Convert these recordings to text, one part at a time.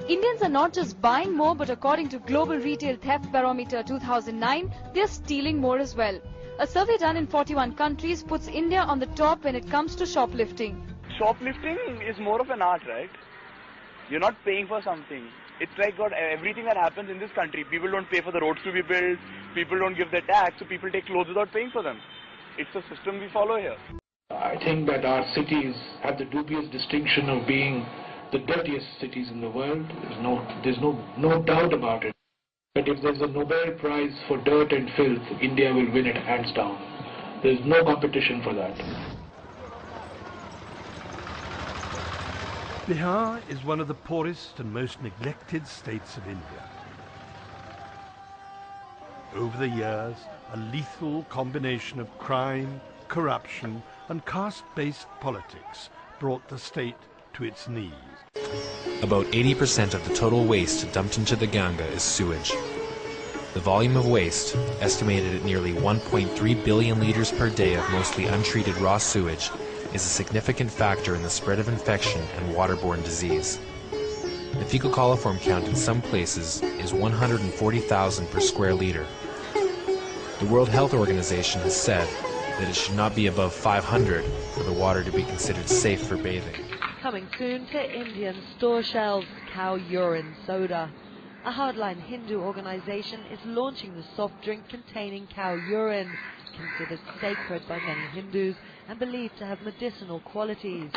Indians are not just buying more, but according to Global Retail Theft Barometer 2009, they're stealing more as well. A survey done in 41 countries puts India on the top when it comes to shoplifting. Shoplifting is more of an art, right? You're not paying for something. It's like God, everything that happens in this country. People don't pay for the roads to be built. People don't give their tax, so people take clothes without paying for them. It's a system we follow here. I think that our cities have the dubious distinction of being the dirtiest cities in the world. There's no doubt about it. But if there's a Nobel Prize for dirt and filth, India will win it hands down. There's no competition for that. Bihar is one of the poorest and most neglected states of India. Over the years, a lethal combination of crime, corruption and caste-based politics brought the state to its knees. About 80% of the total waste dumped into the Ganga is sewage. The volume of waste, estimated at nearly 1.3 billion liters per day of mostly untreated raw sewage, is a significant factor in the spread of infection and waterborne disease. The fecal coliform count in some places is 140,000 per square liter. The World Health Organization has said that it should not be above 500 for the water to be considered safe for bathing. Coming soon to Indian store shelves, cow urine soda. A hardline Hindu organization is launching the soft drink containing cow urine, considered sacred by many Hindus and believed to have medicinal qualities.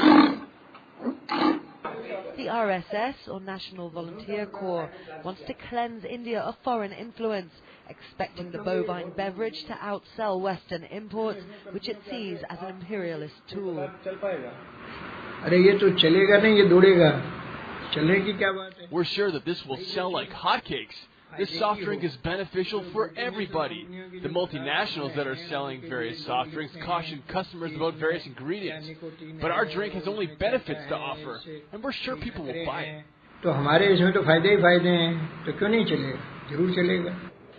The RSS, or National Volunteer Corps, wants to cleanse India of foreign influence, expecting the bovine beverage to outsell Western imports, which it sees as an imperialist tool. We're sure that this will sell like hotcakes. This soft drink is beneficial for everybody. The multinationals that are selling various soft drinks caution customers about various ingredients. But our drink has only benefits to offer, and we're sure people will buy it.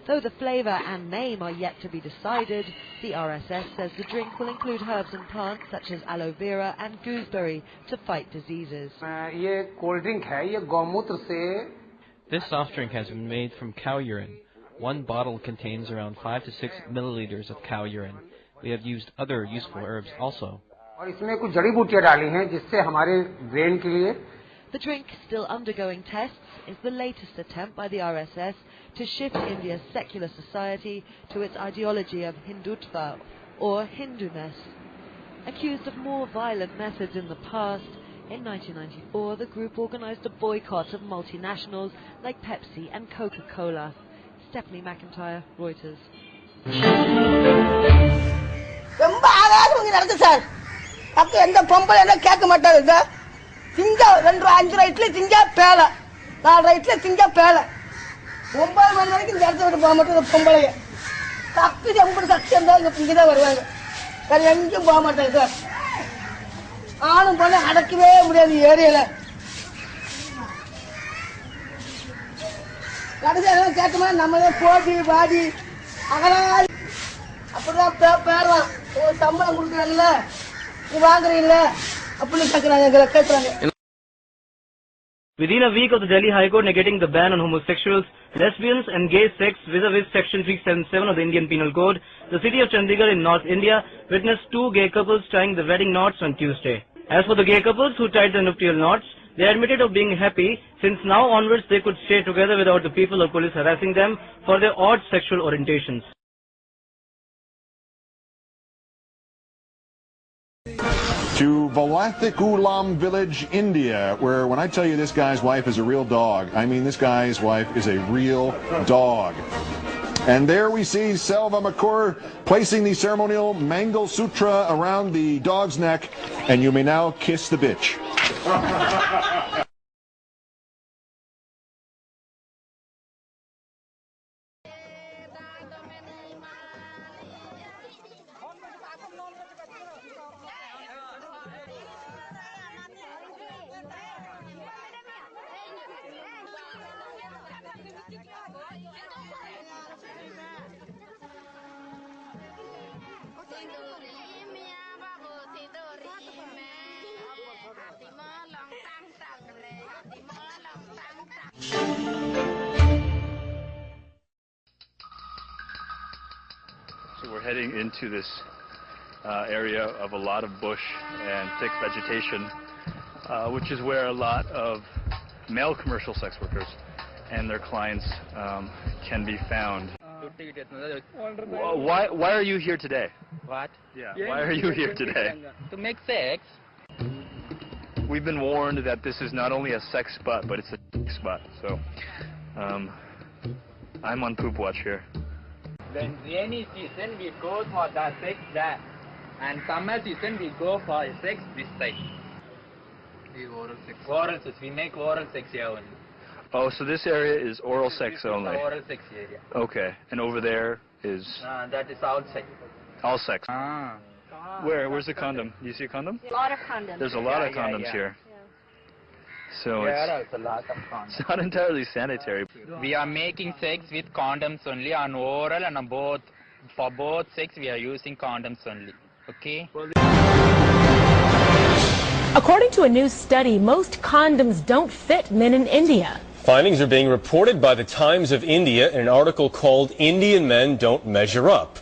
Though the flavour and name are yet to be decided, the RSS says the drink will include herbs and plants such as aloe vera and gooseberry to fight diseases. This soft drink has been made from cow urine. One bottle contains around 5 to 6 milliliters of cow urine. We have used other useful herbs also. The drink, still undergoing tests, is the latest attempt by the RSS to shift India's secular society to its ideology of Hindutva, or Hinduness. Accused of more violent methods in the past, in 1994 the group organized a boycott of multinationals like Pepsi and Coca-Cola. Stephanie McIntyre, Reuters. ஆணும் பண்ண அடக்கவே முடியாது ஏரியால கடைசியாக கேட்கமா நம்மளே போட்டி பாடி அகலால் அப்படிதான் பேரலாம் சம்பளம் கொடுக்குறாங்கல்ல நீ வாங்குறீங்கள அப்படின்னு கேட்குறாங்க கேட்குறாங்க. Within a week of the Delhi High Court negating the ban on homosexuals, lesbians and gay sex vis-a-vis Section 377 of the Indian Penal Code, the city of Chandigarh in North India witnessed two gay couples tying the wedding knots on Tuesday. As for the gay couples who tied the nuptial knots, they admitted of being happy since now onwards they could stay together without the people or police harassing them for their odd sexual orientations. To Valathikulam village, India, where when I tell you this guy's wife is a real dog, I mean this guy's wife is a real dog. And there we see Selva Makur placing the ceremonial Mangal Sutra around the dog's neck, and you may now kiss the bitch. Hati melong tang tang le, hati melong tang tang. walking into this area of a lot of bush and thick vegetation, which is where a lot of male commercial sex workers and their clients can be found. Why are you here today? What? Yeah, why are you here today? To make sex. We've been warned that this is not only a sex spot, but it's a sex spot. So, I'm on poop watch here. When rainy season, we go for the sex there. And summer season, we go for sex this side. Oral sex. Oral sex. We make oral sex here only. Oh, so this area is oral sex only? Oral sex area. Okay, and over there is? That is outside. All sex. Ah. Where's the condom? Do you see a condom? A lot of condoms. There's a lot of condoms here. So it's a lot of condoms. It's not entirely sanitary. We are making sex with condoms only on oral and on both. For both sex, we are using condoms only. Okay? According to a new study, most condoms don't fit men in India. Findings are being reported by the Times of India in an article called "Indian Men Don't Measure Up."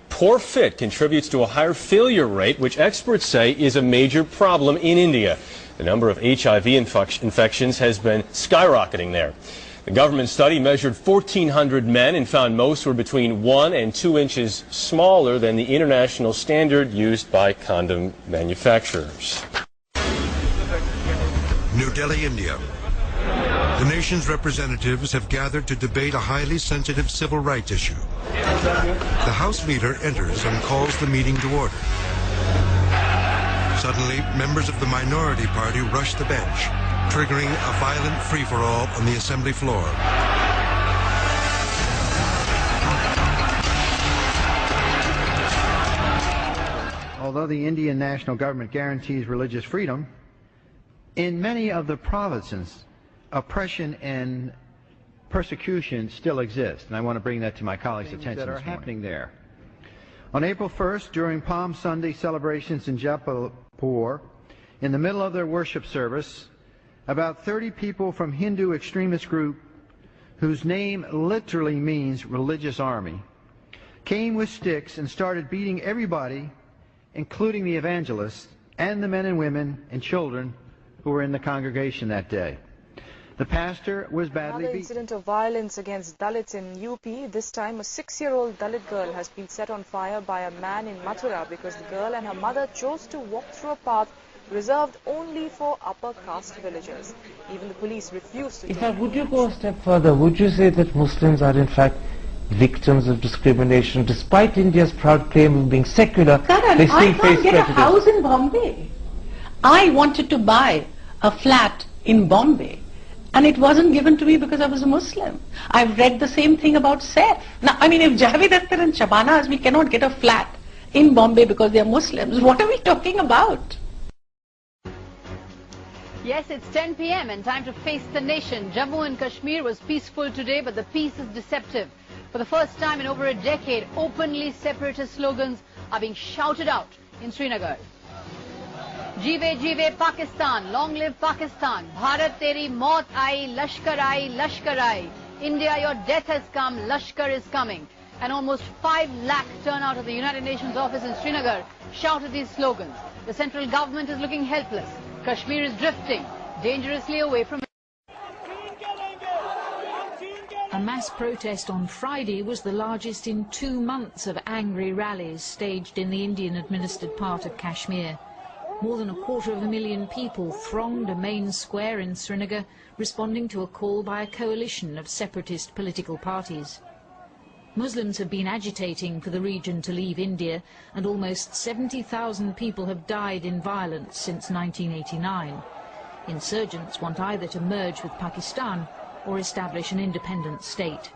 Poor fit contributes to a higher failure rate, which experts say is a major problem in India. The number of HIV infections has been skyrocketing there. The government study measured 1,400 men and found most were between 1 and 2 inches smaller than the international standard used by condom manufacturers. New Delhi, India. The nation's representatives have gathered to debate a highly sensitive civil rights issue. The House leader enters and calls the meeting to order. Suddenly, members of the minority party rush the bench, triggering a violent free-for-all on the assembly floor. Although the Indian national government guarantees religious freedom, in many of the provinces, oppression and persecution still exist, and I want to bring that to my colleagues' attention that are happening there. On April 1st, during Palm Sunday celebrations in Jaipur, in the middle of their worship service, about 30 people from Hindu extremist group, whose name literally means religious army, came with sticks and started beating everybody, including the evangelists and the men and women and children who were in the congregation that day. The pastor was badly beaten. Another incident of violence against Dalits in UP. This time, a 6-year-old Dalit girl has been set on fire by a man in Mathura because the girl and her mother chose to walk through a path reserved only for upper caste villagers. Even the police refused to take In fact, would you go a step further? Would you say that Muslims are in fact victims of discrimination? Despite India's proud claim of being secular, they still face prejudice. I can't get a house in Bombay. I wanted to buy a flat in Bombay, and it wasn't given to me because I was a Muslim. I've read the same thing about Saif. Now, I mean, if Javed Akhtar and Shabana Azmi cannot get a flat in Bombay because they are Muslims, what are we talking about? Yes, it's 10 p.m. and time to face the nation. Jammu and Kashmir was peaceful today, but the peace is deceptive. For the first time in over a decade, openly separatist slogans are being shouted out in Srinagar. Jeeve jeeve Pakistan, long live Pakistan. Bharat teri maut aayi, Lashkar aayi, Lashkar aayi. India, your death has come, Lashkar is coming. And almost 5 lakh turnout at the United Nations office in Srinagar shouted these slogans. The central government is looking helpless. Kashmir is drifting dangerously away from it. A mass protest on Friday was the largest in 2 months of angry rallies staged in the Indian-administered part of Kashmir. More than 250,000 people thronged a main square in Srinagar, responding to a call by a coalition of separatist political parties. Muslims have been agitating for the region to leave India, and almost 70,000 people have died in violence since 1989. Insurgents want either to merge with Pakistan or establish an independent state.